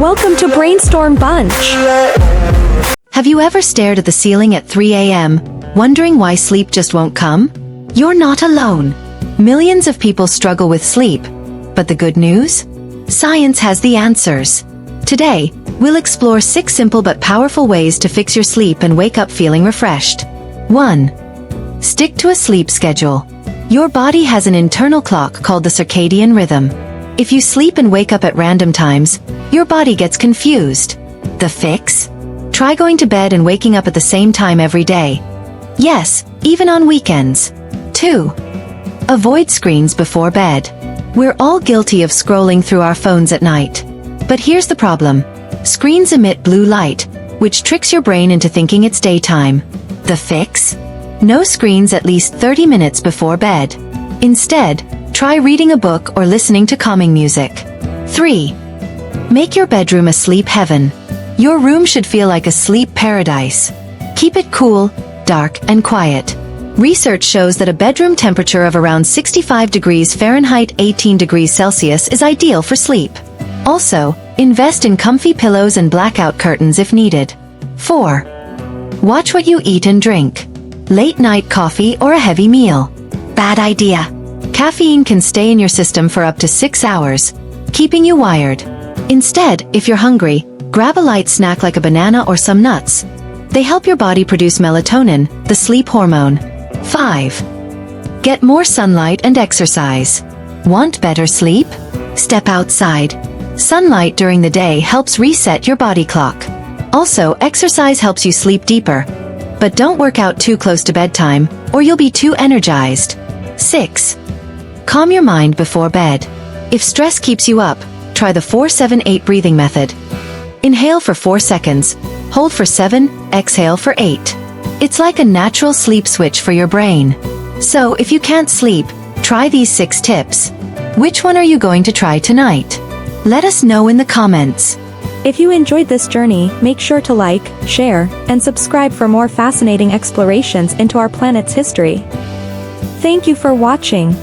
Welcome to Brainstorm Bunch. Have you ever stared at the ceiling at 3 a.m., wondering why sleep just won't come? You're not alone. Millions of people struggle with sleep. But the good news? Science has the answers. Today, we'll explore 6 simple but powerful ways to fix your sleep and wake up feeling refreshed. 1. Stick to a sleep schedule. Your body has an internal clock called the circadian rhythm. If you sleep and wake up at random times, your body gets confused. The fix? Try going to bed and waking up at the same time every day. Yes, even on weekends. 2. Avoid screens before bed. We're all guilty of scrolling through our phones at night. But here's the problem. Screens emit blue light, which tricks your brain into thinking it's daytime. The fix? No screens at least 30 minutes before bed. Instead, try reading a book or listening to calming music. 3. Make your bedroom a sleep heaven. Your room should feel like a sleep paradise. Keep it cool, dark, and quiet. Research shows that a bedroom temperature of around 65 degrees Fahrenheit 18 degrees Celsius is ideal for sleep. Also, invest in comfy pillows and blackout curtains if needed. 4. Watch what you eat and drink. Late night coffee or a heavy meal. Bad idea. Caffeine can stay in your system for up to 6 hours, keeping you wired. Instead, if you're hungry, grab a light snack like a banana or some nuts. They help your body produce melatonin, the sleep hormone. 5. Get more sunlight and exercise. Want better sleep? Step outside. Sunlight during the day helps reset your body clock. Also, exercise helps you sleep deeper. But don't work out too close to bedtime, or you'll be too energized. 6. Calm your mind before bed. If stress keeps you up, try the 4-7-8 breathing method. Inhale for 4 seconds, hold for 7, exhale for 8. It's like a natural sleep switch for your brain. So if you can't sleep, try these 6 tips. Which one are you going to try tonight? Let us know in the comments. If you enjoyed this journey, make sure to like, share, and subscribe for more fascinating explorations into our planet's history. Thank you for watching.